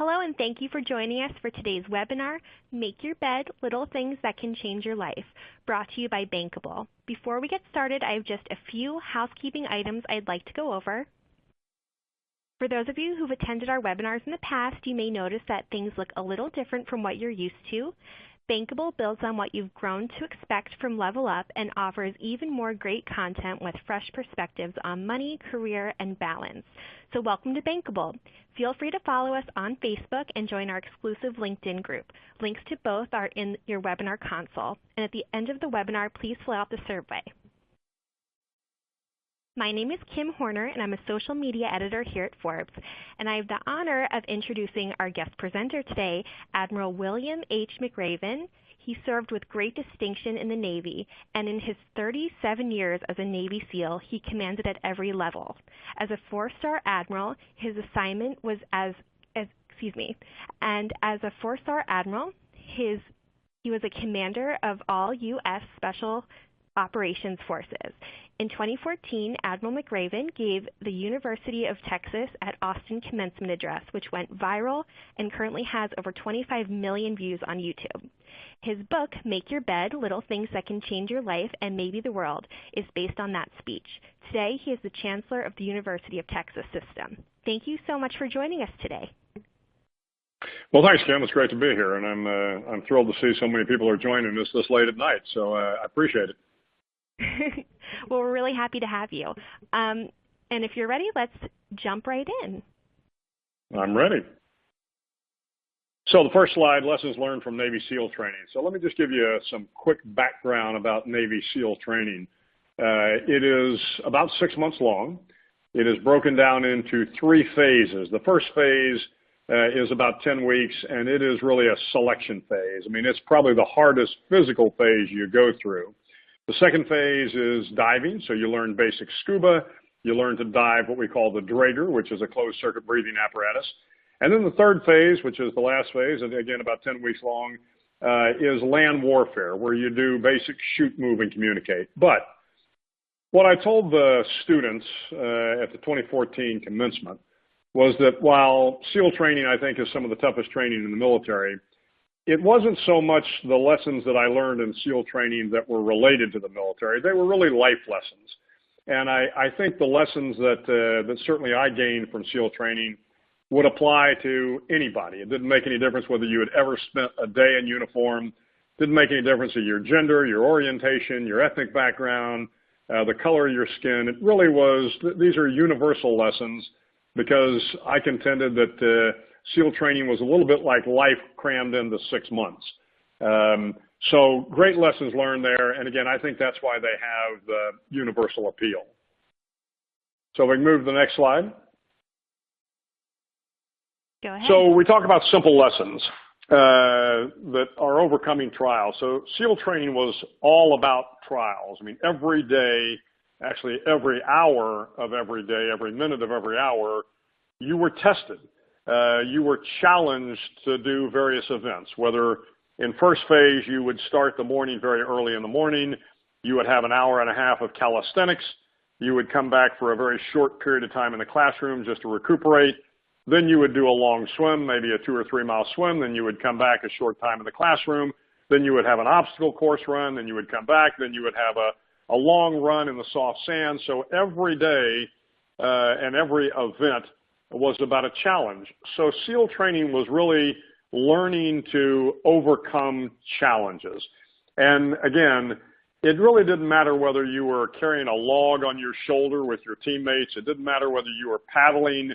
Hello, and thank you for joining us for today's webinar, Make Your Bed, Little Things That Can Change Your Life, brought to you by Bankable. Before we get started, I have just a few housekeeping items I'd like to go over. For those of you who've attended our webinars in the past, you may notice that things look a little different from what you're used to. Bankable builds on what you've grown to expect from Level Up and offers even more great content with fresh perspectives on money, career, and balance. So welcome to Bankable. Feel free to follow us on Facebook and join our exclusive LinkedIn group. Links to both are in your webinar console. And at the end of the webinar, please fill out the survey. My name is Kim Horner, and I'm a social media editor here at Forbes, and I have the honor of introducing our guest presenter today, Admiral William H. McRaven. He served with great distinction in the Navy, and in his 37 years as a Navy SEAL, he commanded at every level. As a four-star admiral, his assignment was as a four-star admiral, he was a commander of all U.S. Special Operations Forces. In 2014, Admiral McRaven gave the University of Texas at Austin commencement address, which went viral and currently has over 25 million views on YouTube. His book, Make Your Bed, Little Things That Can Change Your Life and Maybe the World, is based on that speech. Today, he is the Chancellor of the University of Texas System. Thank you so much for joining us today. Well, thanks, Kim. It's great to be here, and I'm thrilled to see so many people are joining us this late at night, so I appreciate it. Well, we're really happy to have you. And if you're ready, let's jump right in. I'm ready. So the first slide, lessons learned from Navy SEAL training. So let me just give you some quick background about Navy SEAL training. It is about 6 months long. It is broken down into 3 phases. The first phase is about 10 weeks, and it is really a selection phase. I mean, it's probably the hardest physical phase you go through. The second phase is diving, so you learn basic scuba. You learn to dive what we call the Drager, which is a closed-circuit breathing apparatus. And then the third phase, which is the last phase, and again about 10 weeks long, is land warfare, where you do basic shoot, move, and communicate. But what I told the students at the 2014 commencement was that while SEAL training, I think, is some of the toughest training in the military, it wasn't so much the lessons that I learned in SEAL training that were related to the military. They were really life lessons. And I think the lessons that certainly I gained from SEAL training would apply to anybody. It didn't make any difference whether you had ever spent a day in uniform. Didn't make any difference to your gender, your orientation, your ethnic background, the color of your skin. It really was, these are universal lessons because I contended that SEAL training was a little bit like life crammed into 6 months. So great lessons learned there. And again, I think that's why they have the universal appeal. So we can move to the next slide. Go ahead. So we talk about simple lessons that are overcoming trials. So SEAL training was all about trials. I mean, every day, actually every hour of every day, every minute of every hour, you were tested. You were challenged to do various events, whether in first phase you would start the morning very early in the morning, you would have an hour and a half of calisthenics, you would come back for a very short period of time in the classroom just to recuperate, then you would do a long swim, maybe a 2 or 3 mile swim, then you would come back a short time in the classroom, then you would have an obstacle course run, then you would come back, then you would have a long run in the soft sand. So every day and every event was about a challenge. So SEAL training was really learning to overcome challenges. And again, it really didn't matter whether you were carrying a log on your shoulder with your teammates. It didn't matter whether you were paddling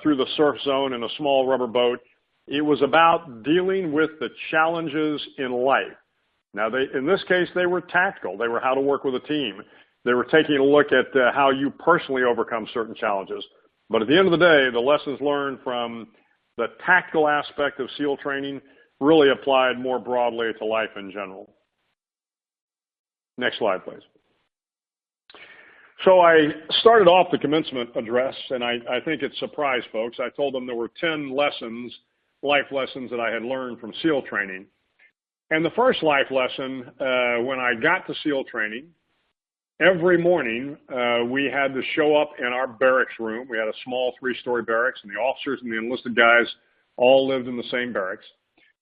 through the surf zone in a small rubber boat. It was about dealing with the challenges in life. Now, in this case, they were tactical. They were how to work with a team. They were taking a look at how you personally overcome certain challenges. But at the end of the day, the lessons learned from the tactical aspect of SEAL training really applied more broadly to life in general. Next slide, please. So I started off the commencement address, and I think it surprised folks. I told them there were 10 lessons, life lessons that I had learned from SEAL training. And the first life lesson, when I got to SEAL training, every morning, we had to show up in our barracks room. We had a small 3-story barracks, and the officers and the enlisted guys all lived in the same barracks.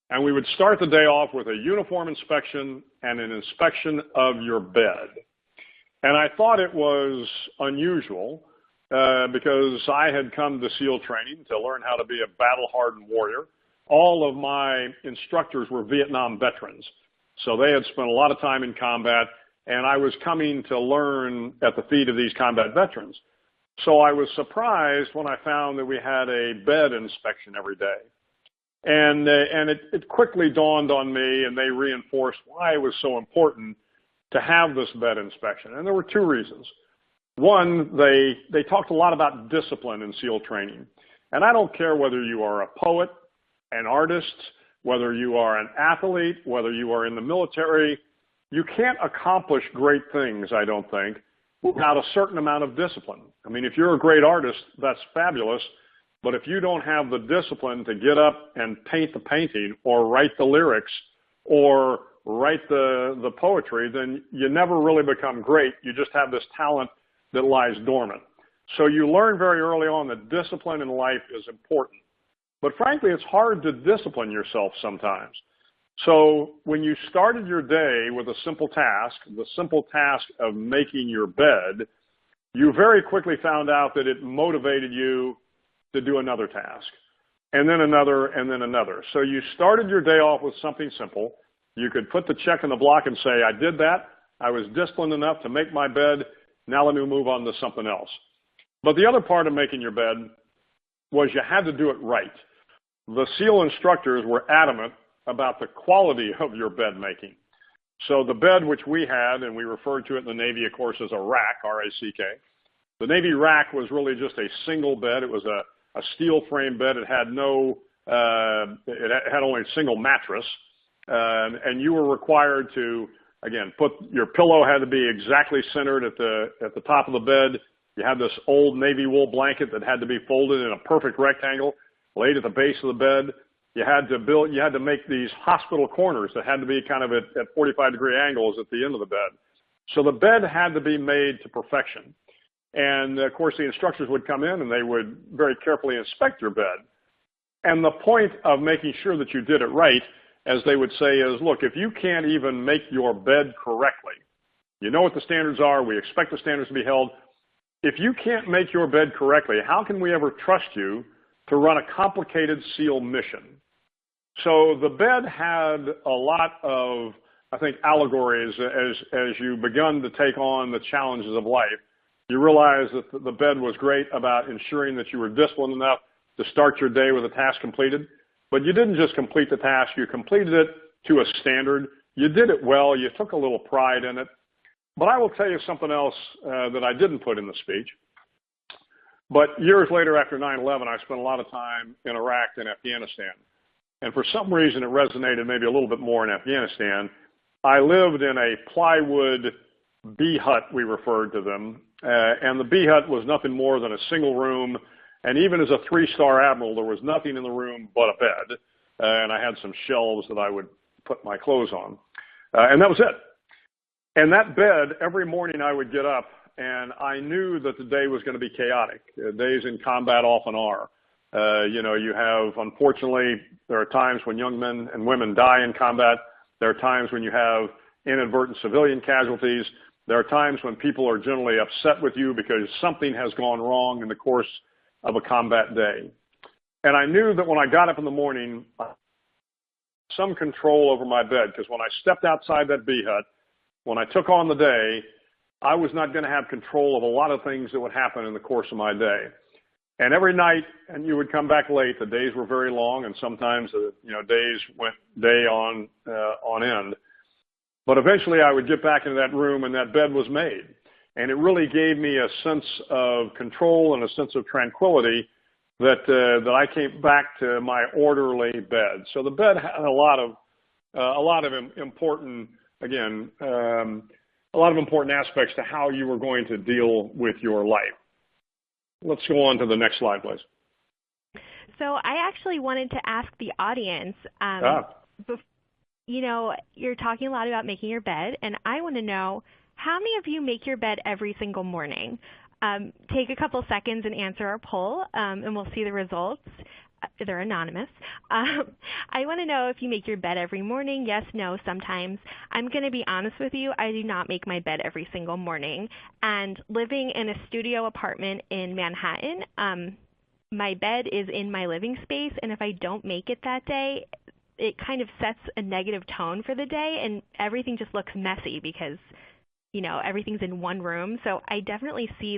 And we would start the day off with a uniform inspection and an inspection of your bed. And I thought it was unusual because I had come to SEAL training to learn how to be a battle-hardened warrior. All of my instructors were Vietnam veterans, so they had spent a lot of time in combat, and I was coming to learn at the feet of these combat veterans. So I was surprised when I found that we had a bed inspection every day. And it quickly dawned on me, and they reinforced why it was so important to have this bed inspection. And there were two reasons. One, they talked a lot about discipline in SEAL training. And I don't care whether you are a poet, an artist, whether you are an athlete, whether you are in the military, you can't accomplish great things, I don't think, without a certain amount of discipline. I mean, if you're a great artist, that's fabulous. But if you don't have the discipline to get up and paint the painting or write the lyrics or write the poetry, then you never really become great. You just have this talent that lies dormant. So you learn very early on that discipline in life is important. But frankly, it's hard to discipline yourself sometimes. So when you started your day with a simple task, the simple task of making your bed, you very quickly found out that it motivated you to do another task, and then another, and then another. So you started your day off with something simple. You could put the check in the block and say, I did that. I was disciplined enough to make my bed. Now let me move on to something else. But the other part of making your bed was you had to do it right. The SEAL instructors were adamant about the quality of your bed making. So the bed which we had, and we referred to it in the Navy, of course, as a rack, R-A-C-K. The Navy rack was really just a single bed. It was a steel frame bed. It had it had only a single mattress. And you were required to, again, your pillow had to be exactly centered at the top of the bed. You had this old Navy wool blanket that had to be folded in a perfect rectangle, laid at the base of the bed. You had to make these hospital corners that had to be kind of at 45-degree angles at the end of the bed. So the bed had to be made to perfection. And of course, the instructors would come in and they would very carefully inspect your bed. And the point of making sure that you did it right, as they would say, is, look, if you can't even make your bed correctly, you know what the standards are, we expect the standards to be held. If you can't make your bed correctly, how can we ever trust you to run a complicated SEAL mission? So the bed had a lot of, I think, allegories as you begun to take on the challenges of life. You realize that the bed was great about ensuring that you were disciplined enough to start your day with a task completed. But you didn't just complete the task, you completed it to a standard. You did it well, you took a little pride in it. But I will tell you something else that I didn't put in the speech. But years later, after 9/11, I spent a lot of time in Iraq and Afghanistan. And for some reason, it resonated maybe a little bit more in Afghanistan. I lived in a plywood bee hut, we referred to them. And the bee hut was nothing more than a single room. And even as a 3-star admiral, there was nothing in the room but a bed. And I had some shelves that I would put my clothes on. And that was it. And that bed, every morning I would get up, and I knew that the day was going to be chaotic. Days in combat often are. You have, unfortunately, there are times when young men and women die in combat. There are times when you have inadvertent civilian casualties. There are times when people are generally upset with you because something has gone wrong in the course of a combat day. And I knew that when I got up in the morning, I had some control over my bed, because when I stepped outside that bee hut, when I took on the day, I was not going to have control of a lot of things that would happen in the course of my day. And every night, and you would come back late, the days were very long, and sometimes days went day on end. But eventually I would get back into that room and that bed was made. And it really gave me a sense of control and a sense of tranquility that I came back to my orderly bed. So the bed had a lot of important, again, a lot of important aspects to how you were going to deal with your life. Let's go on to the next slide, please. So I actually wanted to ask the audience, you're talking a lot about making your bed, and I want to know, how many of you make your bed every single morning? Take a couple seconds and answer our poll, and we'll see the results. they're anonymous. I want to know if you make your bed every morning. Yes, no, sometimes. I'm going to be honest with you. I do not make my bed every single morning. And living in a studio apartment in Manhattan, my bed is in my living space, and if I don't make it that day, it kind of sets a negative tone for the day, and everything just looks messy because, everything's in one room. So I definitely see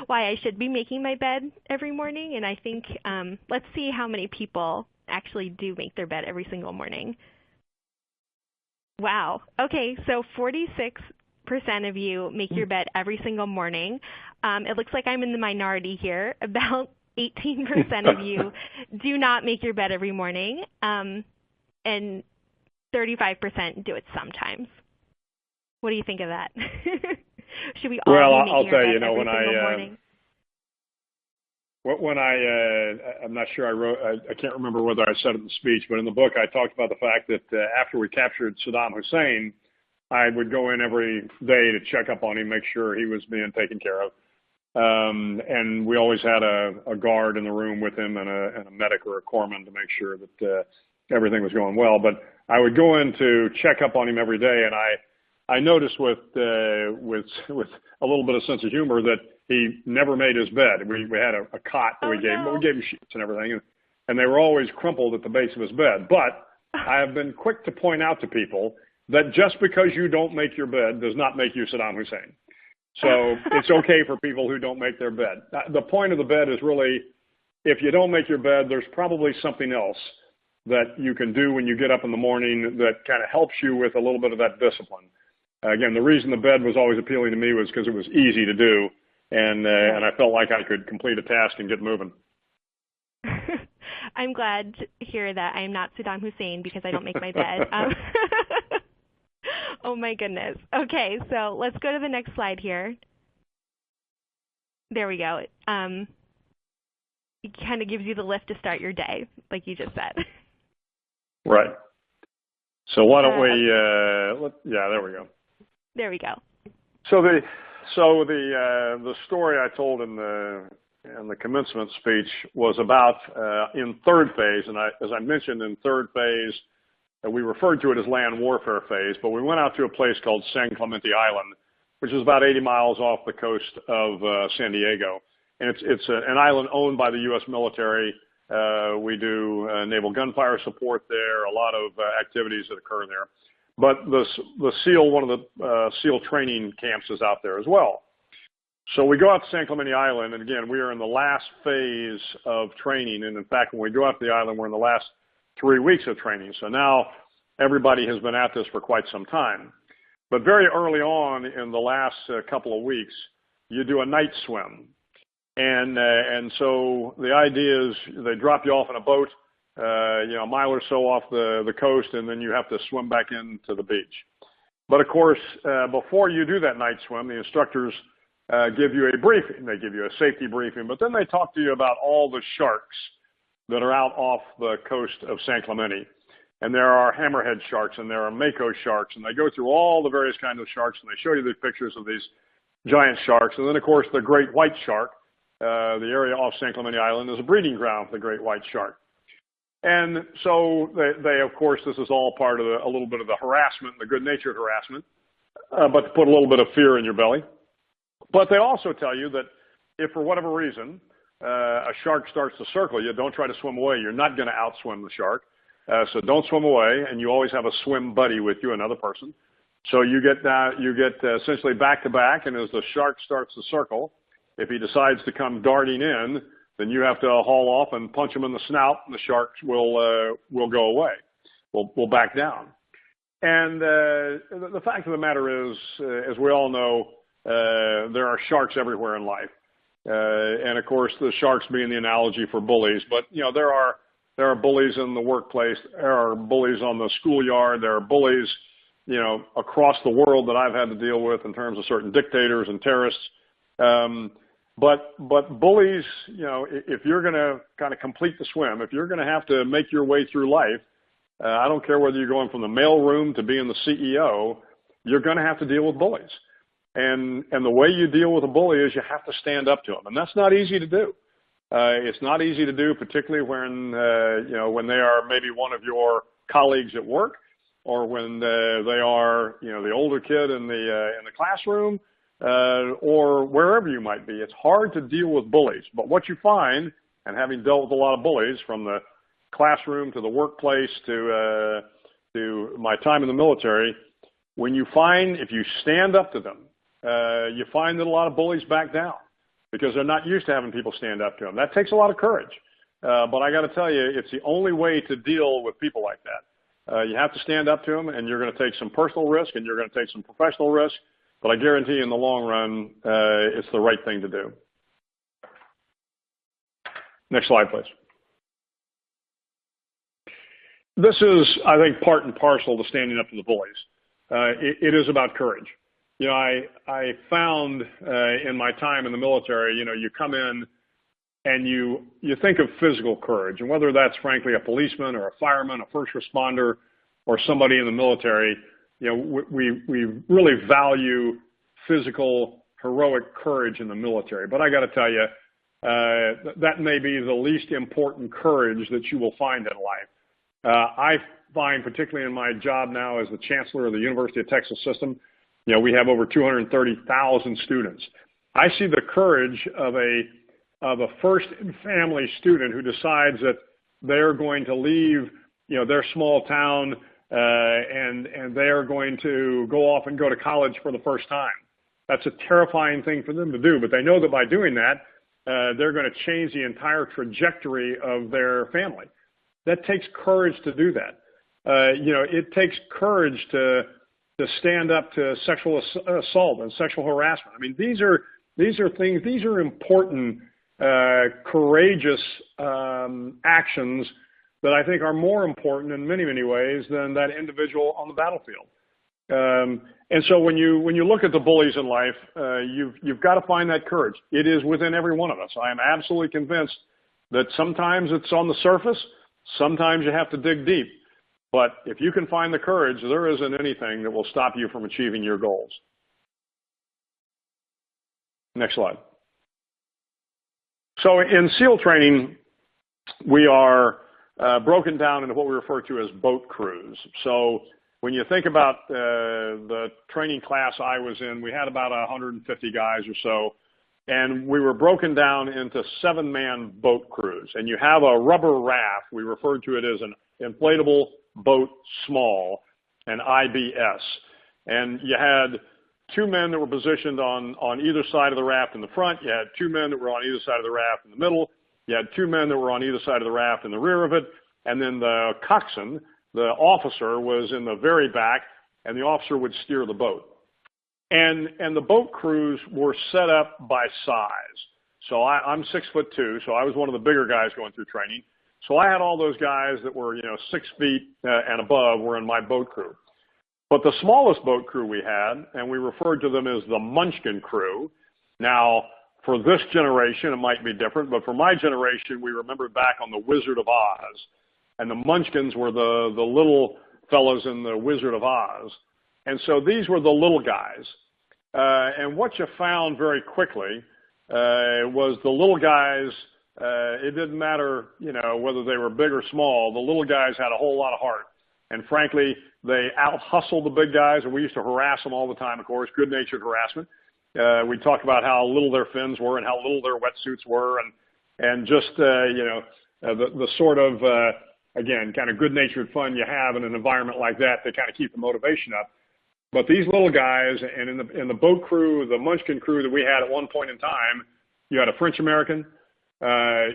why I should be making my bed every morning, and I think let's see how many people actually do make their bed every single morning. Wow. Okay, so 46% of you make your bed every single morning. It looks like I'm in the minority here. About 18% of you do not make your bed every morning, and 35% do it sometimes. What do you think of that? Should we all be making our bed every single morning? I'm not sure I can't remember whether I said it in the speech, but in the book I talked about the fact that after we captured Saddam Hussein, I would go in every day to check up on him, make sure he was being taken care of. And we always had a guard in the room with him and a medic or a corpsman to make sure that everything was going well. But I would go in to check up on him every day, and I noticed with a little bit of sense of humor that he never made his bed. We had a cot that we gave him, but we gave him sheets and everything, and they were always crumpled at the base of his bed. But I have been quick to point out to people that just because you don't make your bed does not make you Saddam Hussein. So it's okay for people who don't make their bed. The point of the bed is really, if you don't make your bed, there's probably something else that you can do when you get up in the morning that kind of helps you with a little bit of that discipline. Again, the reason the bed was always appealing to me was because it was easy to do, and I felt like I could complete a task and get moving. I'm glad to hear that I am not Saddam Hussein because I don't make my bed. Oh my goodness. Okay, so let's go to the next slide here. There we go. It kind of gives you the lift to start your day, like you just said. Right. So why don't we? Yeah, there we go. There we go. So the story I told in the commencement speech was about in third phase, and as I mentioned, in third phase, we referred to it as land warfare phase, but we went out to a place called San Clemente Island, which is about 80 miles off the coast of San Diego, and it's an island owned by the U.S. military. We do naval gunfire support there, a lot of activities that occur there. But the SEAL, one of the SEAL training camps is out there as well. So we go out to San Clemente Island, and again, we are in the last phase of training. And in fact, when we go out to the island, we're in the last 3 weeks of training. So now everybody has been at this for quite some time. But very early on in the last couple of weeks, you do a night swim. And so the idea is they drop you off in a boat, a mile or so off the coast, and then you have to swim back into the beach. But of course, before you do that night swim, the instructors give you a briefing. They give you a safety briefing, but then they talk to you about all the sharks that are out off the coast of San Clemente. And there are hammerhead sharks, and there are mako sharks, and they go through all the various kinds of sharks, and they show you the pictures of these giant sharks. And then, of course, the great white shark. The area off San Clemente Island is a breeding ground for the great white shark. And so they of course, this is all part of a little bit of the harassment, the good-natured harassment, but to put a little bit of fear in your belly. But they also tell you that if for whatever reason a shark starts to circle you, don't try to swim away. You're not going to outswim the shark. So don't swim away, and you always have a swim buddy with you, another person. So you get essentially back to back, and as the shark starts to circle, if he decides to come darting in, then you have to haul off and punch him in the snout, and the sharks will go away. Will back down. And the fact of the matter is, as we all know, there are sharks everywhere in life. And of course, the sharks being the analogy for bullies. But there are bullies in the workplace. There are bullies on the schoolyard. There are bullies, across the world that I've had to deal with in terms of certain dictators and terrorists. But bullies, if you're going to kind of complete the swim, if you're going to have to make your way through life, I don't care whether you're going from the mailroom to being the CEO, you're going to have to deal with bullies. And the way you deal with a bully is you have to stand up to them. And that's not easy to do. It's not easy to do, particularly when, when they are maybe one of your colleagues at work, or when they are, the older kid in the classroom, or wherever you might be. It's hard to deal with bullies. But what you find, and having dealt with a lot of bullies from the classroom to the workplace to my time in the military, when you find, if you stand up to them, you find that a lot of bullies back down because they're not used to having people stand up to them. That takes a lot of courage. But I got to tell you, it's the only way to deal with people like that. You have to stand up to them, and you're going to take some personal risk, and you're going to take some professional risk. But I guarantee you in the long run, it's the right thing to do. Next slide, please. This is, I think, part and parcel to standing up to the bullies. It is about courage. I found in my time in the military, you come in and you think of physical courage, and whether that's frankly a policeman or a fireman, a first responder, or somebody in the military, we really value physical, heroic courage in the military. But I got to tell you, that may be the least important courage that you will find in life. I find, particularly in my job now as the chancellor of the University of Texas System, we have over 230,000 students. I see the courage of a first family student who decides that they're going to leave, their small town, and they're going to go off and go to college for the first time. That's a terrifying thing for them to do, but they know that by doing that, they're going to change the entire trajectory of their family. That takes courage to do that. It takes courage to stand up to sexual assault and sexual harassment. I mean, these are things. These are important, courageous actions that I think are more important in many, many ways than that individual on the battlefield. And so when you look at the bullies in life, you've got to find that courage. It is within every one of us. I am absolutely convinced that sometimes it's on the surface, sometimes you have to dig deep. But if you can find the courage, there isn't anything that will stop you from achieving your goals. Next slide. So in SEAL training, we are broken down into what we refer to as boat crews. So when you think about the training class I was in, we had about 150 guys or so, and we were broken down into 7-man boat crews. And you have a rubber raft. We referred to it as an inflatable boat small, an IBS. And you had 2 men that were positioned on either side of the raft in the front. You had 2 men that were on either side of the raft in the middle. You had 2 men that were on either side of the raft in the rear of it. And then the coxswain, the officer, was in the very back, and the officer would steer the boat. And the boat crews were set up by size. So I'm 6'2", so I was one of the bigger guys going through training. So I had all those guys that were 6 feet and above were in my boat crew. But the smallest boat crew we had, and we referred to them as the Munchkin crew. Now, for this generation, it might be different, but for my generation, we remembered back on the Wizard of Oz. And the Munchkins were the little fellows in the Wizard of Oz. And so these were the little guys. And what you found very quickly was the little guys, it didn't matter, whether they were big or small, the little guys had a whole lot of heart. And frankly, they out-hustled the big guys, and we used to harass them all the time, of course, good-natured harassment. We talked about how little their fins were and how little their wetsuits were, and just, the sort of, again, kind of good-natured fun you have in an environment like that to kind of keep the motivation up. But these little guys, and in the boat crew, the Munchkin crew that we had at one point in time, you had a French-American,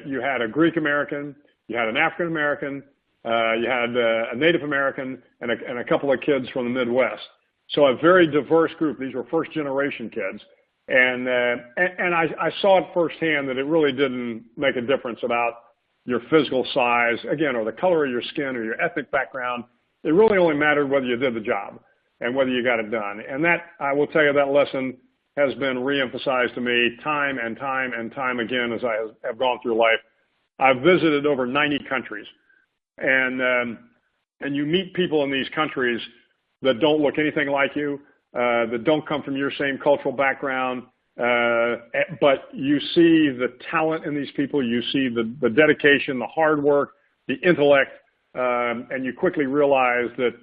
you had a Greek-American, you had an African-American, you had a Native American, and a couple of kids from the Midwest. So a very diverse group. These were first-generation kids. And I saw it firsthand that it really didn't make a difference about your physical size, again, or the color of your skin or your ethnic background. It really only mattered whether you did the job and whether you got it done. And that, I will tell you, that lesson has been reemphasized to me time and time and time again as I have gone through life. I've visited over 90 countries, and you meet people in these countries that don't look anything like you, that don't come from your same cultural background, but you see the talent in these people, you see the dedication, the hard work, the intellect, and you quickly realize that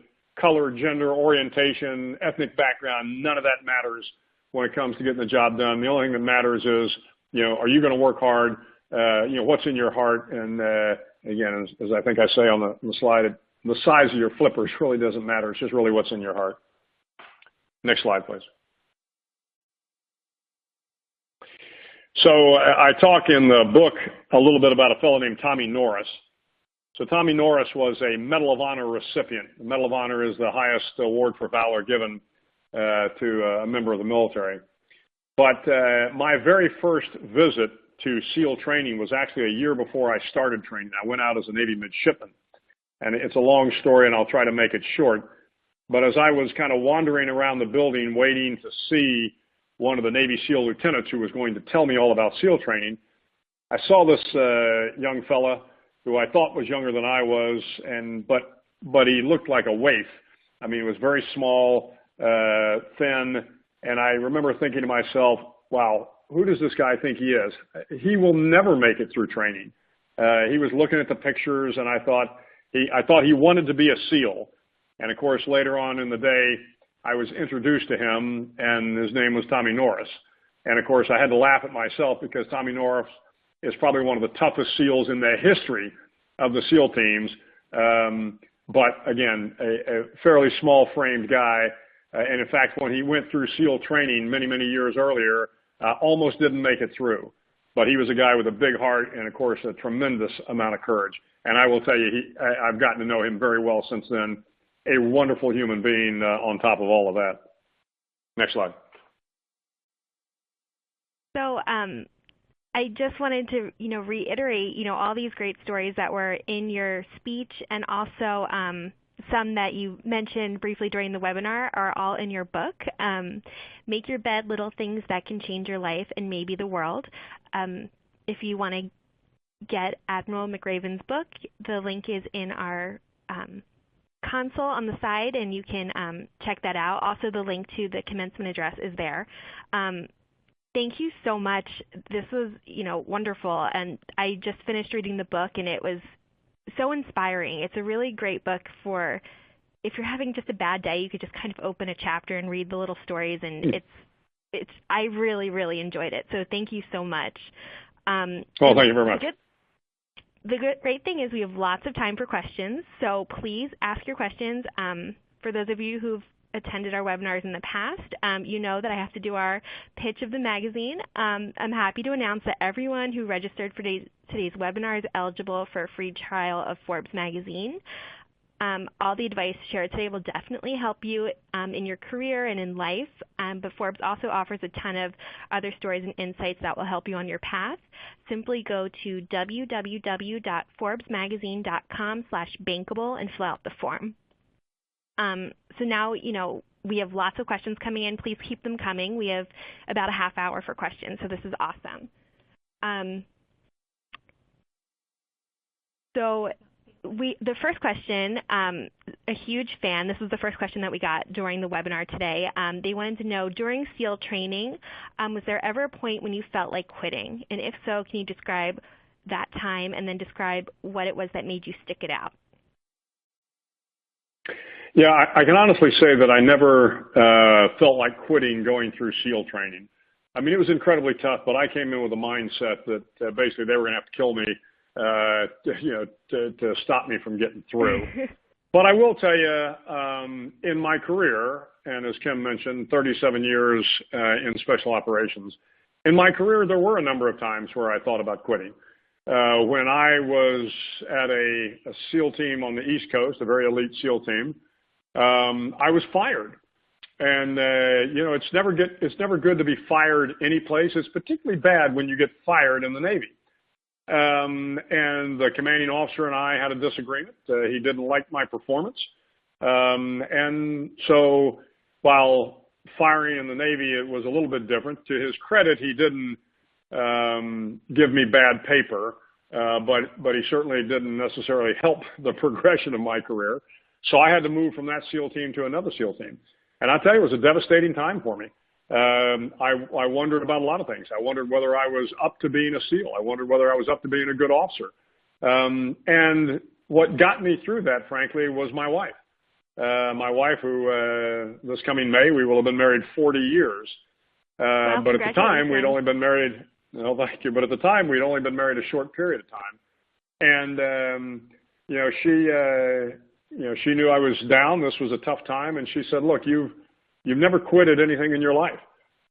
color, gender, orientation, ethnic background, none of that matters when it comes to getting the job done. The only thing that matters is, are you going to work hard? What's in your heart? And again, as I think I say on the slide, the size of your flippers really doesn't matter. It's just really what's in your heart. Next slide, please. So I talk in the book a little bit about a fellow named Tommy Norris. So Tommy Norris was a Medal of Honor recipient. The Medal of Honor is the highest award for valor given to a member of the military. But my very first visit to SEAL training was actually a year before I started training. I went out as a Navy midshipman. And it's a long story, and I'll try to make it short. But as I was kind of wandering around the building waiting to see one of the Navy SEAL lieutenants who was going to tell me all about SEAL training, I saw this young fella who I thought was younger than I was, but he looked like a waif. I mean, he was very small, thin, and I remember thinking to myself, wow, who does this guy think he is? He will never make it through training. He was looking at the pictures, and I thought he wanted to be a SEAL. And of course, later on in the day, I was introduced to him, and his name was Tommy Norris. And of course, I had to laugh at myself because Tommy Norris is probably one of the toughest SEALs in the history of the SEAL teams. But again, a fairly small-framed guy. And in fact, when he went through SEAL training many, many years earlier, almost didn't make it through. But he was a guy with a big heart and, of course, a tremendous amount of courage. And I will tell you, I've gotten to know him very well since then. A wonderful human being on top of all of that. Next slide. So I just wanted to, reiterate, all these great stories that were in your speech, and also some that you mentioned briefly during the webinar are all in your book. Make Your Bed, Little Things That Can Change Your Life and Maybe the World. If you want to get Admiral McRaven's book, the link is in our console on the side, and you can check that out. Also, the link to the commencement address is there. Thank you so much. This was, wonderful, and I just finished reading the book, and it was so inspiring. It's a really great book for if you're having just a bad day. You could just kind of open a chapter and read the little stories, and I really, really enjoyed it. So thank you so much. Well, thank you very much. The great thing is we have lots of time for questions, so please ask your questions. For those of you who've attended our webinars in the past, you know that I have to do our pitch of the magazine. I'm happy to announce that everyone who registered for today's webinar is eligible for a free trial of Forbes magazine. All the advice shared today will definitely help you in your career and in life, but Forbes also offers a ton of other stories and insights that will help you on your path. Simply go to www.forbesmagazine.com/bankable and fill out the form. So now, we have lots of questions coming in. Please keep them coming. We have about a half hour for questions, so this is awesome. The first question, a huge fan, this was the first question that we got during the webinar today. They wanted to know, during SEAL training, was there ever a point when you felt like quitting? And if so, can you describe that time and then describe what it was that made you stick it out? Yeah, I can honestly say that I never felt like quitting going through SEAL training. I mean, it was incredibly tough, but I came in with a mindset that basically they were going to have to kill me to stop me from getting through. But I will tell you, in my career, and as Kim mentioned, 37 years in special operations, in my career there were a number of times where I thought about quitting. When I was at a SEAL team on the East Coast, a very elite SEAL team, I was fired. And, it's never good to be fired any place. It's particularly bad when you get fired in the Navy. And the commanding officer and I had a disagreement. He didn't like my performance. And so while firing in the Navy, it was a little bit different. To his credit, he didn't give me bad paper, but he certainly didn't necessarily help the progression of my career. So I had to move from that SEAL team to another SEAL team. And I'll tell you, it was a devastating time for me. I wondered about a lot of things. I wondered whether I was up to being a SEAL. I wondered whether I was up to being a good officer. And what got me through that, frankly, was my wife. My wife, who this coming May, we will have been married 40 years. Well, but at the time, we'd only been married, no, thank you, but at the time, we'd only been married a short period of time. And, she knew I was down. This was a tough time. And she said, look, you've never quitted anything in your life.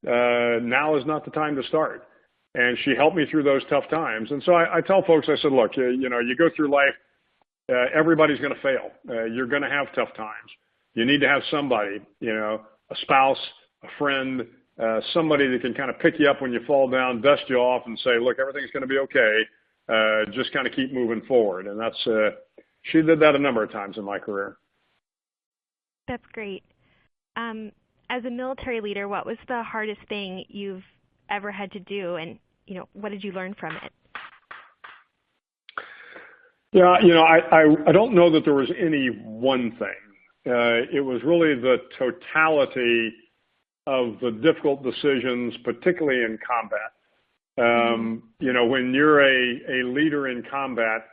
Now is not the time to start. And she helped me through those tough times. And so I tell folks, I said, look, you go through life, everybody's going to fail. You're going to have tough times. You need to have somebody, a spouse, a friend, somebody that can kind of pick you up when you fall down, dust you off, and say, look, everything's going to be okay. Just kind of keep moving forward. And that's she did that a number of times in my career. That's great. As a military leader, what was the hardest thing you've ever had to do, and what did you learn from it? Yeah, I don't know that there was any one thing. It was really the totality of the difficult decisions, particularly in combat. When you're a leader in combat,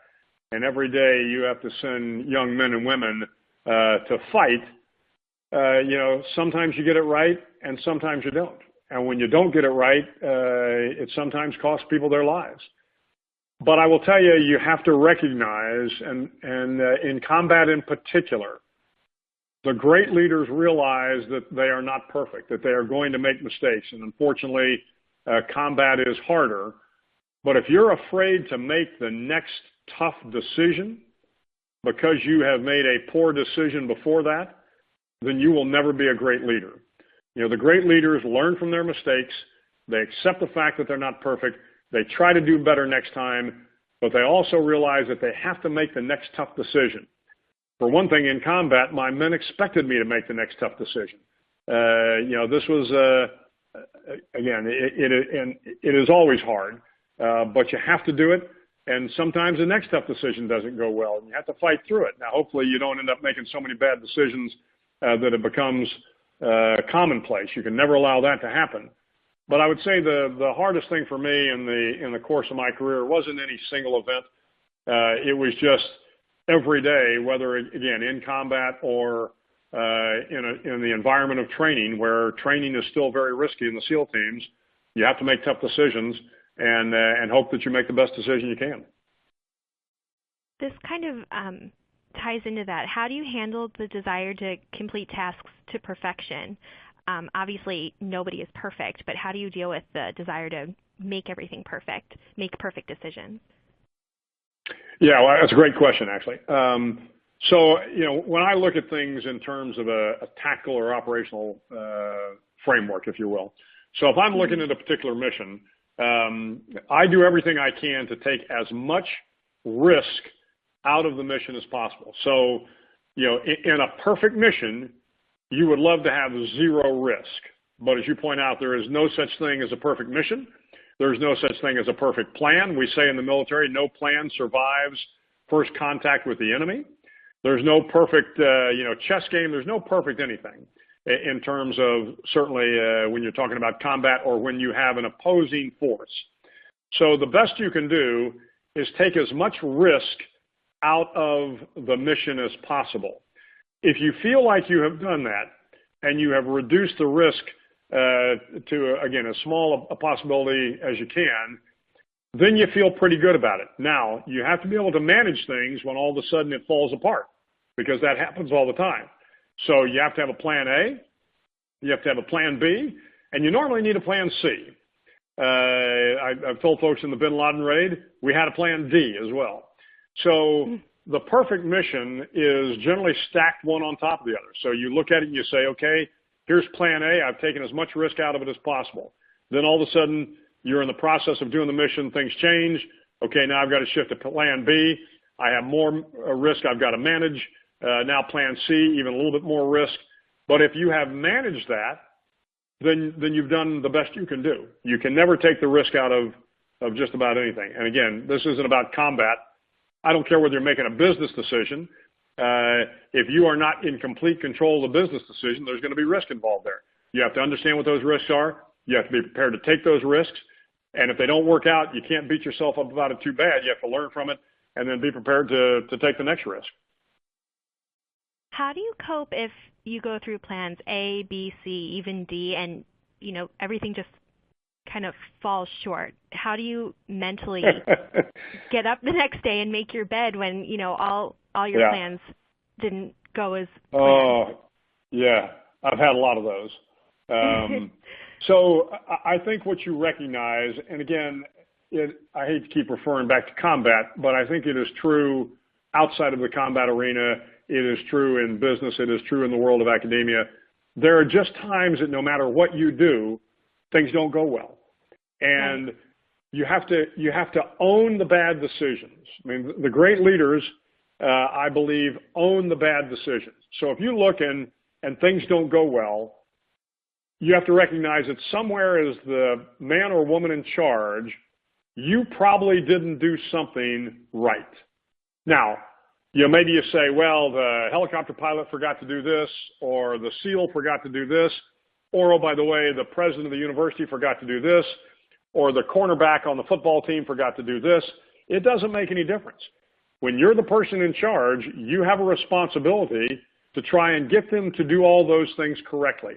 and every day you have to send young men and women to fight, sometimes you get it right and sometimes you don't. And when you don't get it right, it sometimes costs people their lives. But I will tell you, you have to recognize, and in combat in particular, the great leaders realize that they are not perfect, that they are going to make mistakes. And unfortunately, combat is harder. But if you're afraid to make the next tough decision because you have made a poor decision before that, then you will never be a great leader. The great leaders learn from their mistakes. They accept the fact that they're not perfect. They try to do better next time, but they also realize that they have to make the next tough decision. For one thing, in combat, my men expected me to make the next tough decision. This was, again, it is always hard, but you have to do it. And sometimes the next tough decision doesn't go well, and you have to fight through it. Now, hopefully you don't end up making so many bad decisions that it becomes commonplace. You can never allow that to happen. But I would say the hardest thing for me in the course of my career wasn't any single event. It was just every day, whether, again, in combat or in the environment of training, where training is still very risky in the SEAL teams, you have to make tough decisions and hope that you make the best decision you can. This kind of ties into that. How do you handle the desire to complete tasks to perfection? Obviously, nobody is perfect, but how do you deal with the desire to make everything perfect, make perfect decisions? Yeah, well, that's a great question, actually. So, when I look at things in terms of a tactical or operational framework, if you will. So if I'm looking at a particular mission, I do everything I can to take as much risk out of the mission as possible. So, in a perfect mission, you would love to have zero risk. But as you point out, there is no such thing as a perfect mission. There's no such thing as a perfect plan. We say in the military, no plan survives first contact with the enemy. There's no perfect, chess game. There's no perfect anything in terms of certainly when you're talking about combat or when you have an opposing force. So the best you can do is take as much risk out of the mission as possible. If you feel like you have done that and you have reduced the risk to, again, as small a possibility as you can, then you feel pretty good about it. Now, you have to be able to manage things when all of a sudden it falls apart, because that happens all the time. So you have to have a plan A, you have to have a plan B, and you normally need a plan C. I've told folks in the Bin Laden raid, we had a plan D as well. So the perfect mission is generally stacked one on top of the other. So you look at it and you say, okay, here's plan A. I've taken as much risk out of it as possible. Then all of a sudden, you're in the process of doing the mission. Things change. Okay, now I've got to shift to plan B. I have more risk I've got to manage. Now plan C, even a little bit more risk. But if you have managed that, then you've done the best you can do. You can never take the risk out of just about anything. And again, this isn't about combat. I don't care whether you're making a business decision. If you are not in complete control of the business decision, there's going to be risk involved there. You have to understand what those risks are. You have to be prepared to take those risks. And if they don't work out, you can't beat yourself up about it too bad. You have to learn from it and then be prepared to take the next risk. How do you cope if you go through plans A, B, C, even D, and everything just kind of falls short? How do you mentally get up the next day and make your bed when all your plans didn't go as planned? Oh, yeah, I've had a lot of those. So I think what you recognize, and again, I hate to keep referring back to combat, but I think it is true outside of the combat arena. It is true in business. It is true in the world of academia. There are just times that no matter what you do, things don't go well. And you have to own the bad decisions. I mean, the great leaders, I believe, own the bad decisions. So if you look and things don't go well, you have to recognize that somewhere as the man or woman in charge, you probably didn't do something right. Now, maybe you say, well, the helicopter pilot forgot to do this, or the SEAL forgot to do this, or, oh, by the way, the president of the university forgot to do this, or the cornerback on the football team forgot to do this. It doesn't make any difference. When you're the person in charge, you have a responsibility to try and get them to do all those things correctly.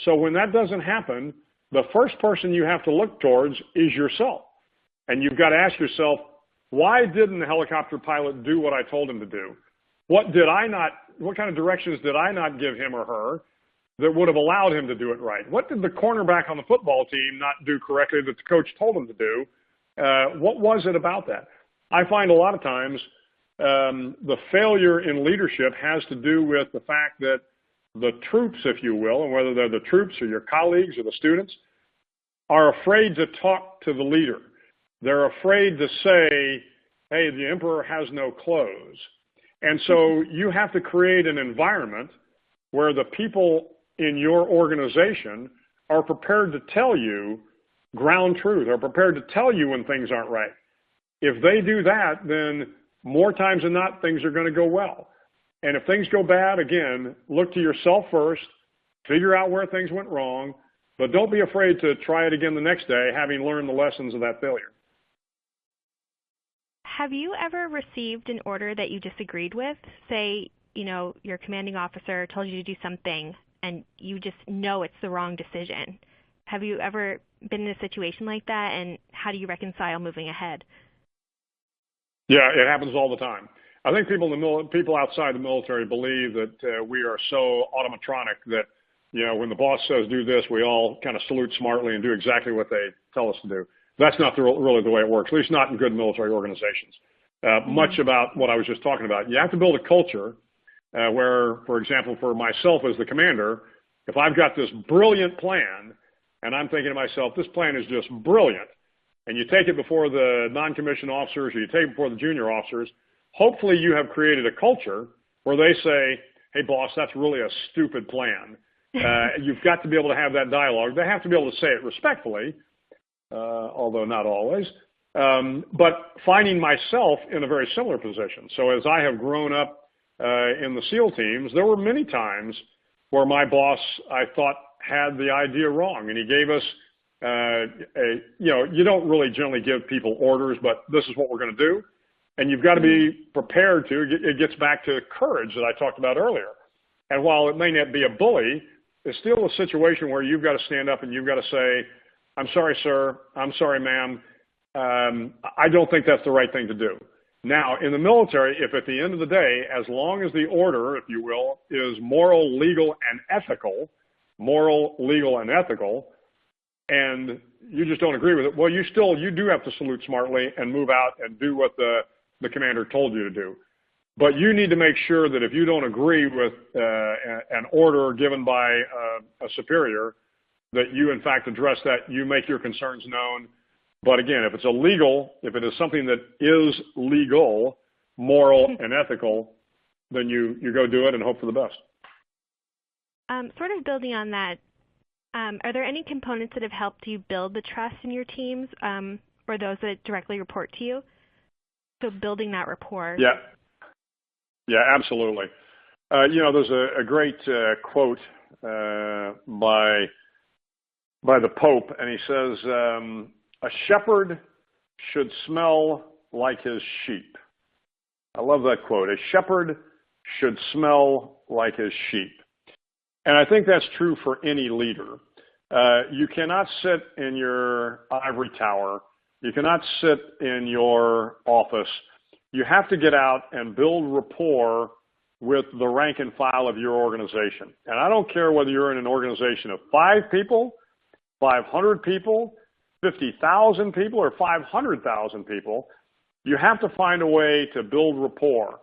So when that doesn't happen, the first person you have to look towards is yourself. And you've got to ask yourself, why didn't the helicopter pilot do what I told him to do? What kind of directions did I not give him or her that would have allowed him to do it right? What did the cornerback on the football team not do correctly that the coach told him to do? What was it about that? I find a lot of times the failure in leadership has to do with the fact that the troops, if you will, and whether they're the troops or your colleagues or the students, are afraid to talk to the leader. They're afraid to say, hey, the emperor has no clothes. And so you have to create an environment where the people in your organization are prepared to tell you ground truth, are prepared to tell you when things aren't right. If they do that, then more times than not, things are going to go well. And if things go bad, again, look to yourself first, figure out where things went wrong, but don't be afraid to try it again the next day, having learned the lessons of that failure. Have you ever received an order that you disagreed with? Say, your commanding officer told you to do something and you just know it's the wrong decision. Have you ever been in a situation like that, and how do you reconcile moving ahead? Yeah, it happens all the time. I think people outside the military believe that we are so automatronic that, when the boss says do this, we all kind of salute smartly and do exactly what they tell us to do. That's not really the way it works, at least not in good military organizations. Much about what I was just talking about. You have to build a culture where, for example, for myself as the commander, if I've got this brilliant plan and I'm thinking to myself, this plan is just brilliant, and you take it before the non-commissioned officers or you take it before the junior officers, hopefully you have created a culture where they say, hey, boss, that's really a stupid plan. You've got to be able to have that dialogue. They have to be able to say it respectfully, although not always. But finding myself in a very similar position. So as I have grown up in the SEAL teams, there were many times where my boss, I thought, had the idea wrong. And he gave us, you don't really generally give people orders, but this is what we're going to do. And you've got to be prepared to. It gets back to courage that I talked about earlier. And while it may not be a bully, it's still a situation where you've got to stand up and you've got to say, I'm sorry, sir. I'm sorry, ma'am. I don't think that's the right thing to do. Now, in the military, if at the end of the day, as long as the order, if you will, is moral, legal, and ethical, and you just don't agree with it, well, you do have to salute smartly and move out and do what the commander told you to do. But you need to make sure that if you don't agree with an order given by a superior, that you, in fact, address that, you make your concerns known. But again, if it's illegal, if it is something that is legal, moral, and ethical, then you go do it and hope for the best. Sort of building on that, are there any components that have helped you build the trust in your teams or those that directly report to you? So building that rapport. Yeah, absolutely. There's a great quote by the Pope, and he says, "A shepherd should smell like his sheep." I love that quote. A shepherd should smell like his sheep. And I think that's true for any leader. You cannot sit in your ivory tower. You cannot sit in your office. You have to get out and build rapport with the rank and file of your organization. And I don't care whether you're in an organization of 5 people, 500 people, 50,000 people, or 500,000 people. You have to find a way to build rapport.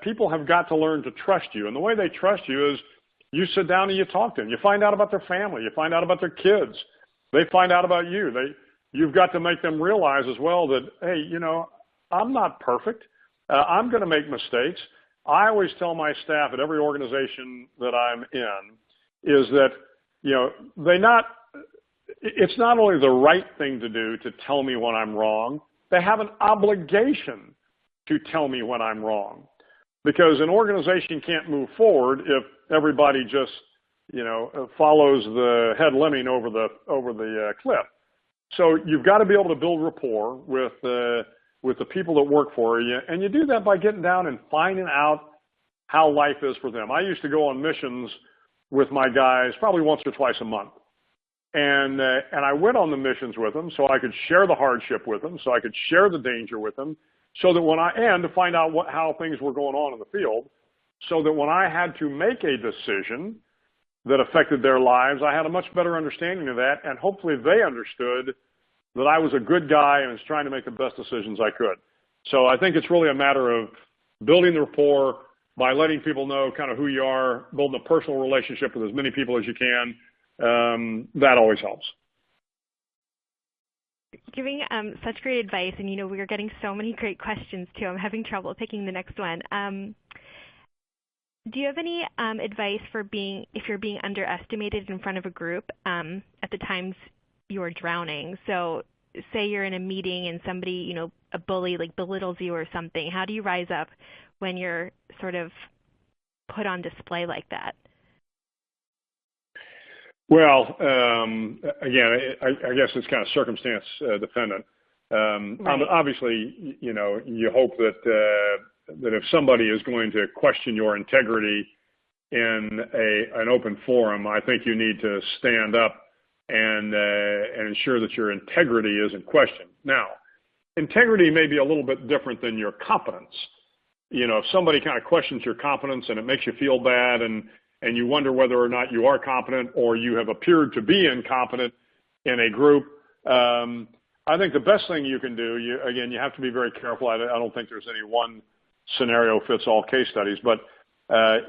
People have got to learn to trust you. And the way they trust you is you sit down and you talk to them. You find out about their family. You find out about their kids. They find out about you. You've got to make them realize as well that, hey, I'm not perfect. I'm going to make mistakes. I always tell my staff at every organization that I'm in is that, it's not only the right thing to do to tell me when I'm wrong, they have an obligation to tell me when I'm wrong. Because an organization can't move forward if everybody just, follows the head lemming over the cliff. So you've got to be able to build rapport with the people that work for you, and you do that by getting down and finding out how life is for them. I used to go on missions with my guys probably once or twice a month, and I went on the missions with them so I could share the hardship with them, so I could share the danger with them, so that to find out how things were going on in the field, so that when I had to make a decision that affected their lives, I had a much better understanding of that, and hopefully they understood that I was a good guy and was trying to make the best decisions I could. So I think it's really a matter of building the rapport by letting people know kind of who you are, building a personal relationship with as many people as you can. That always helps. Giving such great advice, and we are getting so many great questions too. I'm having trouble picking the next one. Do you have any advice for if you're being underestimated in front of a group at the times you're drowning? So say you're in a meeting and somebody, a bully belittles you or something. How do you rise up when you're sort of put on display like that? Well, again, I guess it's kind of circumstance dependent. Right. Obviously, you hope that if somebody is going to question your integrity in an open forum, I think you need to stand up and ensure that your integrity isn't questioned. Now, integrity may be a little bit different than your competence. If somebody kind of questions your competence and it makes you feel bad and you wonder whether or not you are competent or you have appeared to be incompetent in a group, I think the best thing you can do, you have to be very careful. I don't think there's any one scenario fits all case studies. But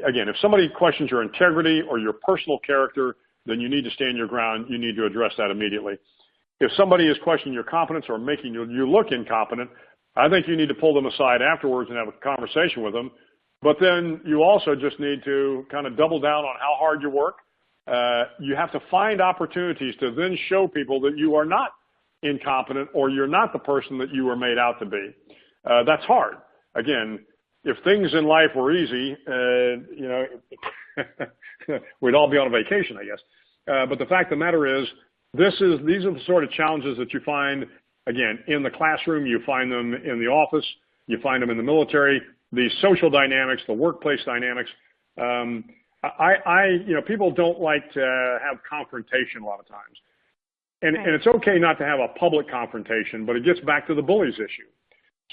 again, if somebody questions your integrity or your personal character, then you need to stand your ground. You need to address that immediately. If somebody is questioning your competence or making you look incompetent, I think you need to pull them aside afterwards and have a conversation with them. But then you also just need to kind of double down on how hard you work. You have to find opportunities to then show people that you are not incompetent or you're not the person that you were made out to be. That's hard. Again, if things in life were easy, we'd all be on a vacation, I guess. But the fact of the matter is, these are the sort of challenges that you find, again, in the classroom, you find them in the office, you find them in the military, the social dynamics, the workplace dynamics. People don't like to have confrontation a lot of times. And it's okay not to have a public confrontation, but it gets back to the bullies issue.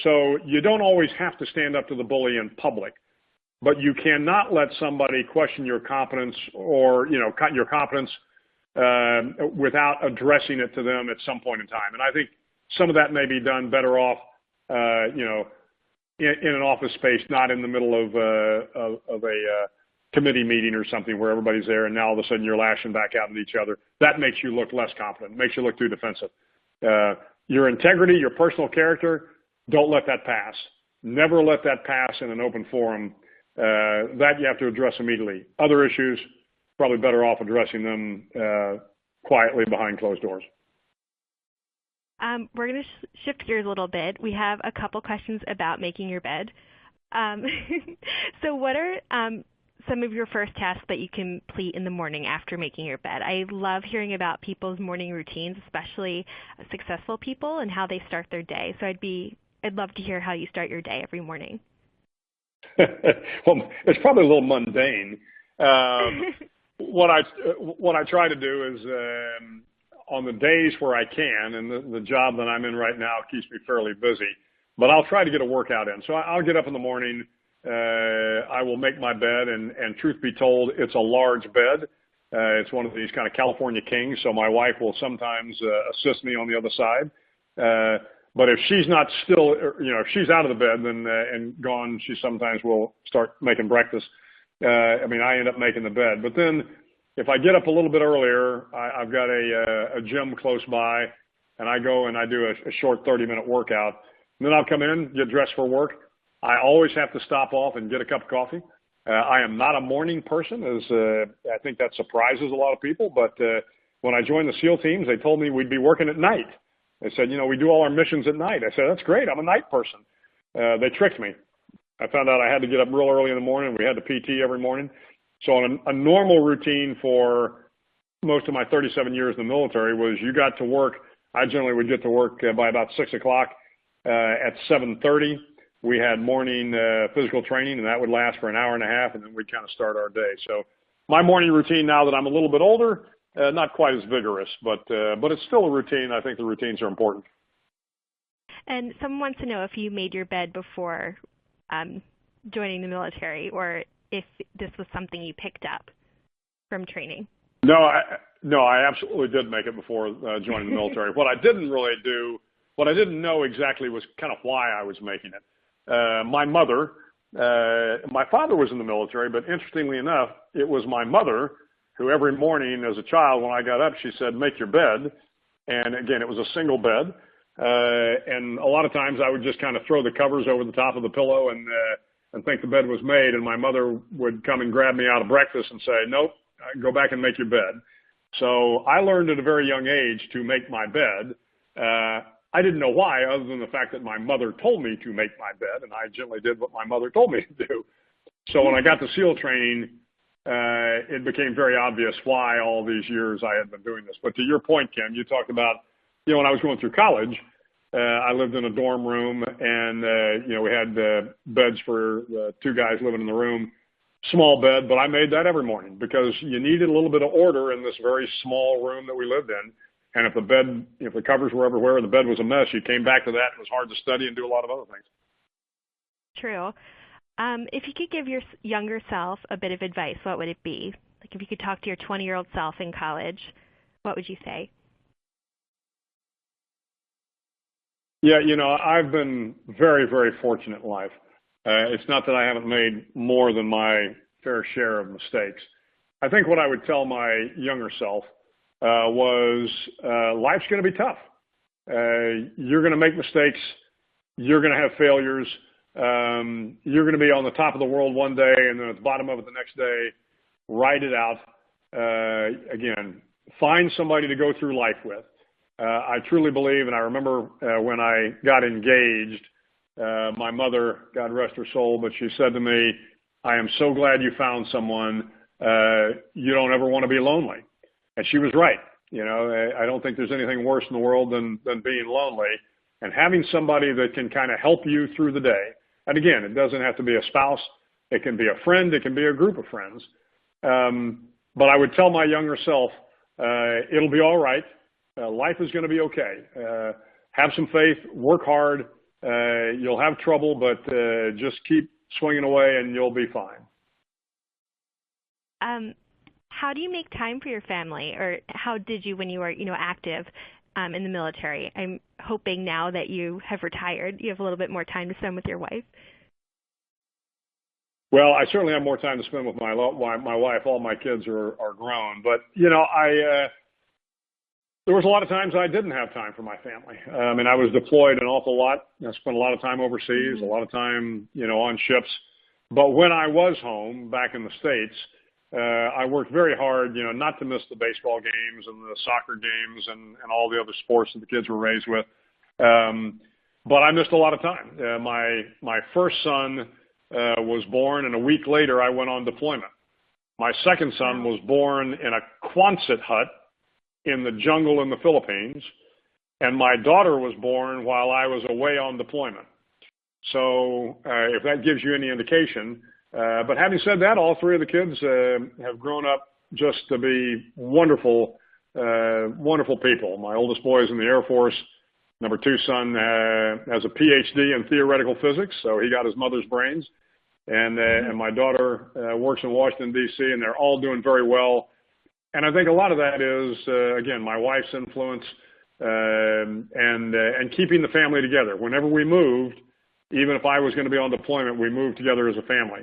So you don't always have to stand up to the bully in public, but you cannot let somebody question your competence or, cut your competence without addressing it to them at some point in time. And I think some of that may be done better off, in an office space, not in the middle of a committee meeting or something where everybody's there and now all of a sudden you're lashing back out at each other. That makes you look less competent, makes you look too defensive. Your integrity, your personal character, don't let that pass. Never let that pass in an open forum. That you have to address immediately. Other issues, probably better off addressing them quietly behind closed doors. We're going to shift gears a little bit. We have a couple questions about making your bed. So what are some of your first tasks that you complete in the morning after making your bed. I love hearing about people's morning routines, especially successful people, and how they start their day. So I'd love to hear how you start your day every morning. Well, it's probably a little mundane. What I try to do is on the days where I can, and the job that I'm in right now keeps me fairly busy, but I'll try to get a workout in. So I'll get up in the morning. I will make my bed, and truth be told, it's a large bed. It's one of these kind of California kings, so my wife will sometimes assist me on the other side. But if she's not still, if she's out of the bed and gone, she sometimes will start making breakfast. I end up making the bed. But then if I get up a little bit earlier, I've got a gym close by, and I go and I do a short 30-minute workout. And then I'll come in, get dressed for work. I always have to stop off and get a cup of coffee. I am not a morning person, as I think that surprises a lot of people. But when I joined the SEAL teams, they told me we'd be working at night. They said, we do all our missions at night. I said, that's great. I'm a night person. They tricked me. I found out I had to get up real early in the morning. We had the PT every morning. So on a normal routine for most of my 37 years in the military was you got to work. I generally would get to work by about 6 o'clock. At 7:30, we had morning physical training, and that would last for an hour and a half, and then we'd kind of start our day. So my morning routine now that I'm a little bit older, not quite as vigorous, but it's still a routine. I think the routines are important. And someone wants to know if you made your bed before joining the military, or if this was something you picked up from training. No, I absolutely did make it before joining the military. What I didn't know exactly was kind of why I was making it. My father was in the military, but interestingly enough, it was my mother who every morning as a child, when I got up, she said, make your bed. And again, it was a single bed. And a lot of times I would just kind of throw the covers over the top of the pillow and think the bed was made. And my mother would come and grab me out of breakfast and say, nope, go back and make your bed. So I learned at a very young age to make my bed. I didn't know why, other than the fact that my mother told me to make my bed, and I generally did what my mother told me to do. So when I got to SEAL training, it became very obvious why all these years I had been doing this. But to your point, Kim, you talked about, when I was going through college, I lived in a dorm room, and, we had beds for two guys living in the room, small bed, but I made that every morning because you needed a little bit of order in this very small room that we lived in. And if the covers were everywhere and the bed was a mess, you came back to that. It was hard to study and do a lot of other things. True. If you could give your younger self a bit of advice, what would it be? Like if you could talk to your 20-year-old self in college, what would you say? Yeah, I've been very, very fortunate in life. It's not that I haven't made more than my fair share of mistakes. I think what I would tell my younger self was life's going to be tough. You're going to make mistakes. You're going to have failures. You're going to be on the top of the world one day and then at the bottom of it the next day. Ride it out. Again, find somebody to go through life with. I truly believe, and I remember when I got engaged, my mother, God rest her soul, but she said to me, I am so glad you found someone. You don't ever want to be lonely. And she was right. I don't think there's anything worse in the world than being lonely. And having somebody that can kind of help you through the day. And again, it doesn't have to be a spouse. It can be a friend. It can be a group of friends. But I would tell my younger self, it'll be all right. Life is going to be okay. Have some faith. Work hard. You'll have trouble, but just keep swinging away and you'll be fine. How do you make time for your family, or how did you when you were, active in the military? I'm hoping now that you have retired, you have a little bit more time to spend with your wife. Well, I certainly have more time to spend with my wife. All my kids are grown, but there was a lot of times I didn't have time for my family. I was deployed an awful lot. I spent a lot of time overseas, a lot of time, on ships. But when I was home back in the States, I worked very hard, not to miss the baseball games and the soccer games and all the other sports that the kids were raised with. But I missed a lot of time. My first son was born, and a week later I went on deployment. My second son was born in a Quonset hut in the jungle in the Philippines, and my daughter was born while I was away on deployment. So if that gives you any indication, but having said that, all three of the kids have grown up just to be wonderful, wonderful people. My oldest boy is in the Air Force. Number two son has a PhD in theoretical physics, so he got his mother's brains. And my daughter works in Washington, D.C., and they're all doing very well. And I think a lot of that is, again, my wife's influence and keeping the family together. Whenever we moved, even if I was going to be on deployment, we moved together as a family.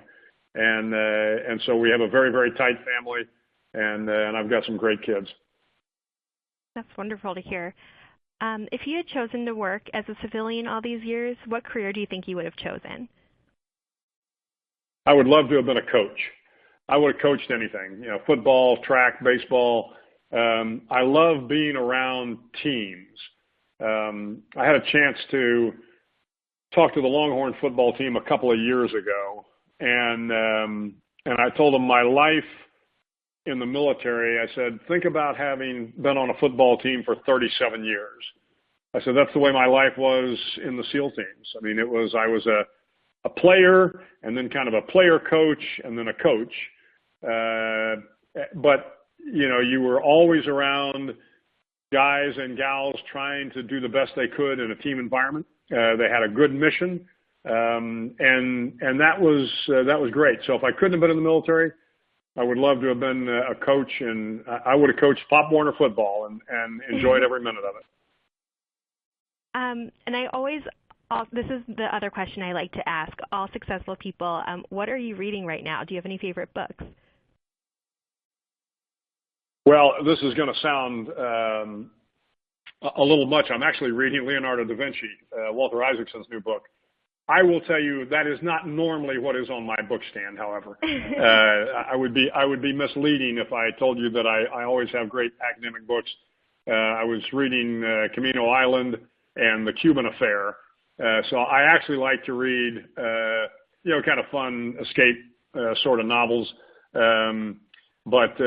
And so we have a very, very tight family, and I've got some great kids. That's wonderful to hear. If you had chosen to work as a civilian all these years, what career do you think you would have chosen? I would love to have been a coach. I would have coached anything, football, track, baseball. I love being around teams. I had a chance to talk to the Longhorn football team a couple of years ago, and I told them my life in the military. I said, think about having been on a football team for 37 years. I said, that's the way my life was in the SEAL teams. I mean, I was a player, and then kind of a player coach, and then a coach. But, you were always around guys and gals trying to do the best they could in a team environment. They had a good mission, and that was great. So if I couldn't have been in the military, I would love to have been a coach, and I would have coached Pop Warner football and enjoyed every minute of it. And this is the other question I like to ask all successful people. What are you reading right now? Do you have any favorite books? Well, this is going to sound a little much. I'm actually reading Leonardo da Vinci, Walter Isaacson's new book. I will tell you that is not normally what is on my book stand, however. I would be misleading if I told you that I always have great academic books. I was reading Camino Island and The Cuban Affair. So I actually like to read, kind of fun escape sort of novels. But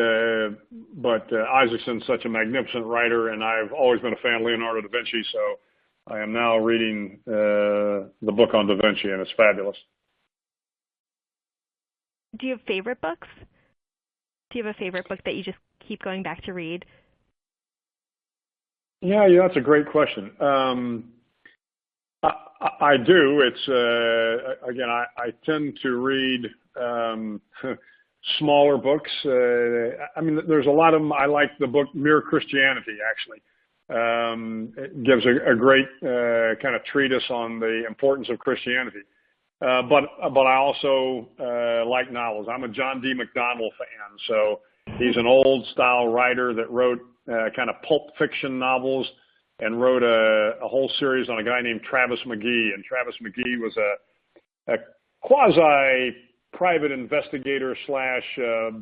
Isaacson's such a magnificent writer, and I've always been a fan of Leonardo da Vinci, so I am now reading the book on Da Vinci, and it's fabulous. Do you have favorite books? Do you have a favorite book that you just keep going back to read? Yeah, that's a great question. I do. It's again, I tend to read smaller books. I mean, there's a lot of them. I like the book Mere Christianity, actually. It gives a great kind of treatise on the importance of Christianity. But I also like novels. I'm a John D. McDonnell fan, so he's an old style writer that wrote kind of pulp fiction novels and wrote a whole series on a guy named Travis McGee. And Travis McGee was a quasi-private investigator /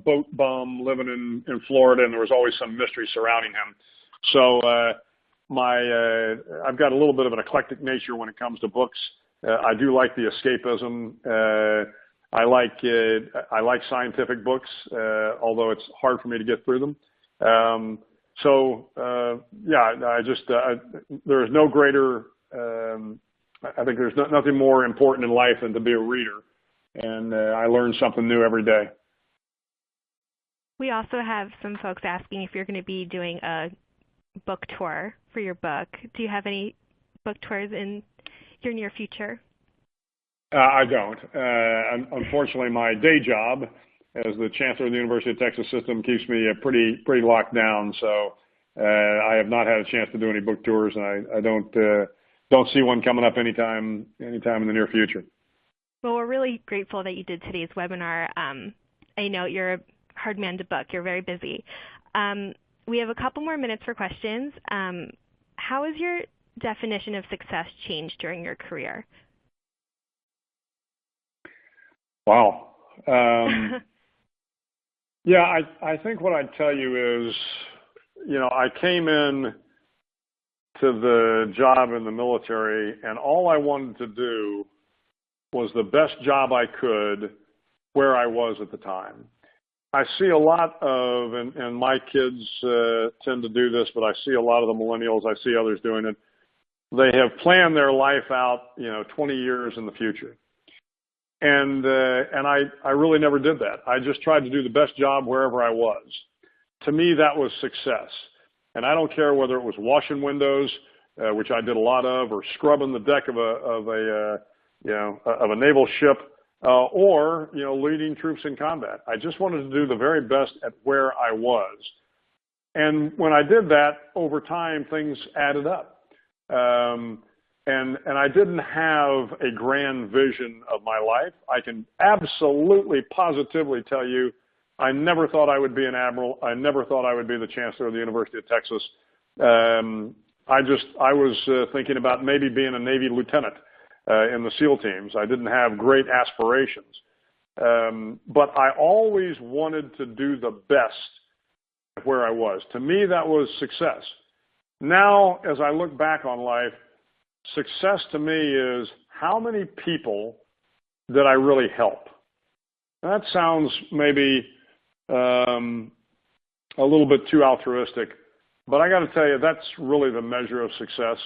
boat bum living in Florida, and there was always some mystery surrounding him. So I've got a little bit of an eclectic nature when it comes to books. I do like the escapism. I like scientific books, although it's hard for me to get through them. There's no greater, I think there's nothing more important in life than to be a reader. And I learn something new every day. We also have some folks asking if you're going to be doing a book tour for your book. Do you have any book tours in your near future? I don't. Unfortunately, my day job as the chancellor of the University of Texas system keeps me pretty locked down. So I have not had a chance to do any book tours, and I don't see one coming up anytime in the near future. Well, we're really grateful that you did today's webinar. I know you're a hard man to book. You're very busy. We have a couple more minutes for questions. How has your definition of success changed during your career? Wow. Yeah, I think what I'd tell you is, I came in to the job in the military, and all I wanted to do was the best job I could where I was at the time. I see a lot of, and my kids tend to do this, but I see a lot of the millennials, I see others doing it. They have planned their life out, 20 years in the future. And I really never did that. I just tried to do the best job wherever I was. To me, that was success. And I don't care whether it was washing windows, which I did a lot of, or scrubbing the deck of a naval ship, or leading troops in combat. I just wanted to do the very best at where I was. And when I did that, over time, things added up. And I didn't have a grand vision of my life. I can absolutely, positively tell you, I never thought I would be an admiral. I never thought I would be the chancellor of the University of Texas. I was thinking about maybe being a Navy lieutenant in the SEAL teams. I didn't have great aspirations. But I always wanted to do the best where I was. To me, that was success. Now, as I look back on life, success to me is how many people did I really help? That sounds maybe a little bit too altruistic, but I got to tell you, that's really the measure of success.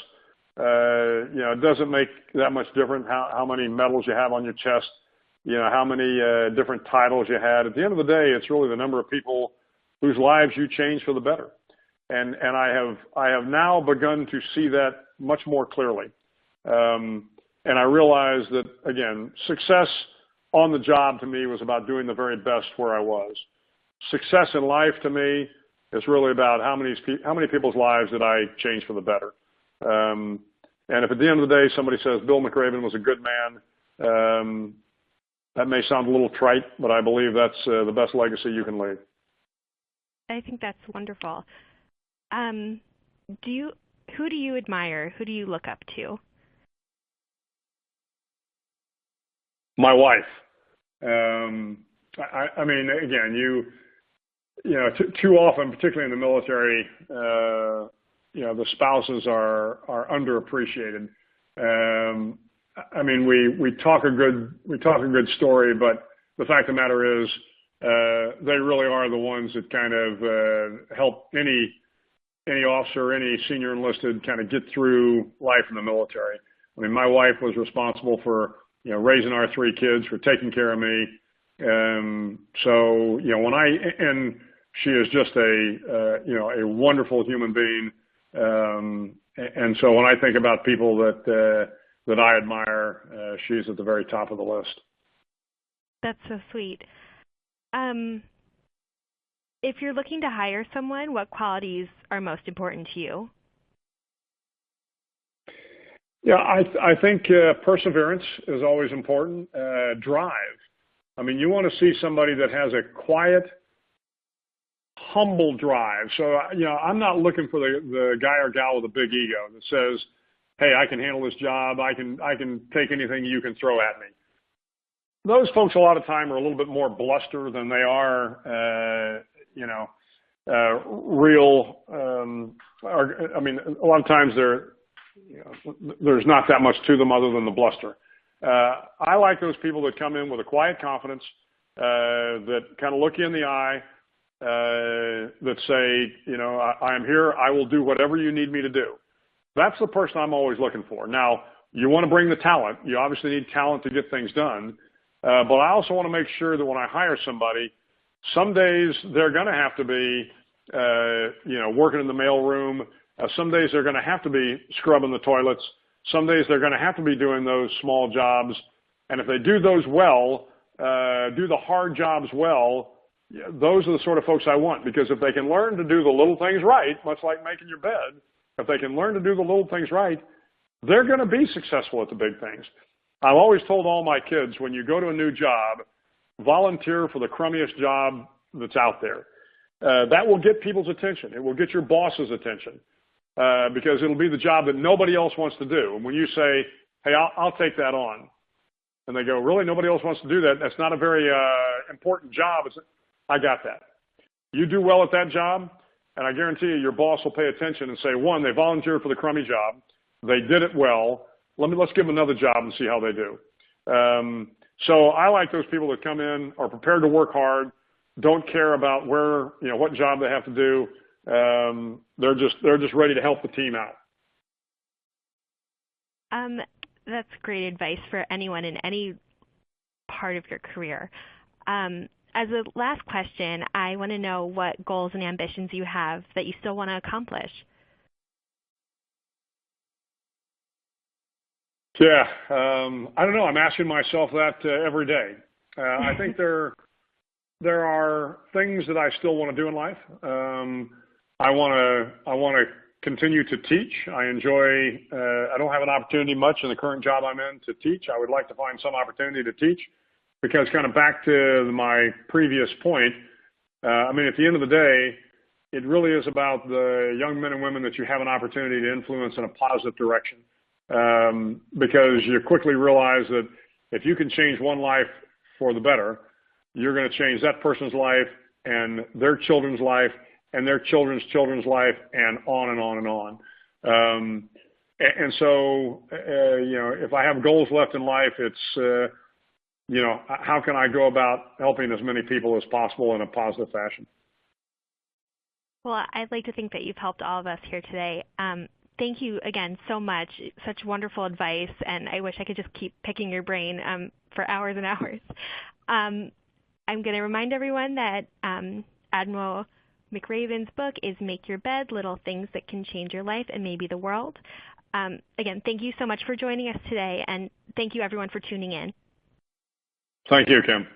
It doesn't make that much difference how many medals you have on your chest, how many different titles you had. At the end of the day, it's really the number of people whose lives you change for the better. And I have now begun to see that much more clearly. And I realize that, again, success on the job to me was about doing the very best where I was. Success in life to me is really about how many people's lives did I change for the better. And if at the end of the day somebody says Bill McRaven was a good man, that may sound a little trite, but I believe that's the best legacy you can leave. I think that's wonderful. Who do you admire? Who do you look up to? My wife. I mean, again, too often, particularly in the military, the spouses are underappreciated. I mean, we talk a good story, but the fact of the matter is, they really are the ones that kind of help any officer, any senior enlisted kind of get through life in the military. I mean, my wife was responsible for, raising our 3 kids, for taking care of me. So, and she is just a wonderful human being. And so when I think about people that I admire, she's at the very top of the list. That's so sweet. If you're looking to hire someone, what qualities are most important to you? Yeah, I think perseverance is always important. Drive. I mean, you want to see somebody that has a quiet, humble drive. So, I'm not looking for the guy or gal with a big ego that says, hey, I can handle this job. I can take anything you can throw at me. Those folks a lot of time are a little bit more bluster than they are, real. A lot of times there's not that much to them other than the bluster. I like those people that come in with a quiet confidence, that kind of look you in the eye, that say, I am here. I will do whatever you need me to do. That's the person I'm always looking for. Now, you want to bring the talent. You obviously need talent to get things done. But I also want to make sure that when I hire somebody, some days they're going to have to be, working in the mailroom. Some days they're going to have to be scrubbing the toilets. Some days they're going to have to be doing those small jobs. And if they do those well, do the hard jobs well, those are the sort of folks I want. Because if they can learn to do the little things right, much like making your bed, if they can learn to do the little things right, they're going to be successful at the big things. I've always told all my kids, when you go to a new job, volunteer for the crummiest job that's out there. That will get people's attention. It will get your boss's attention, because it'll be the job that nobody else wants to do. And when you say, hey, I'll take that on, and they go, really, nobody else wants to do that? That's not a very important job. I got that. You do well at that job, and I guarantee you your boss will pay attention and say, one, they volunteered for the crummy job. They did it well. Let's give them another job and see how they do. So I like those people that come in, are prepared to work hard. don't care about where, what job they have to do. They're just ready to help the team out. That's great advice for anyone in any part of your career. As a last question, I want to know what goals and ambitions you have that you still want to accomplish. Yeah, I don't know. I'm asking myself that every day. I think there are things that I still want to do in life. I want to continue to teach. I enjoy. I don't have an opportunity much in the current job I'm in to teach. I would like to find some opportunity to teach, because kind of back to my previous point. I mean, at the end of the day, it really is about the young men and women that you have an opportunity to influence in a positive direction. Because you quickly realize that if you can change one life for the better, you're going to change that person's life and their children's life and their children's children's life, and on and on and on. And so, if I have goals left in life, it's, how can I go about helping as many people as possible in a positive fashion? Well, I'd like to think that you've helped all of us here today. Thank you again so much. Such wonderful advice, and I wish I could just keep picking your brain for hours and hours. I'm going to remind everyone that Admiral McRaven's book is Make Your Bed, Little Things That Can Change Your Life and Maybe the World. Again, thank you so much for joining us today, and thank you everyone for tuning in. Thank you, Kim.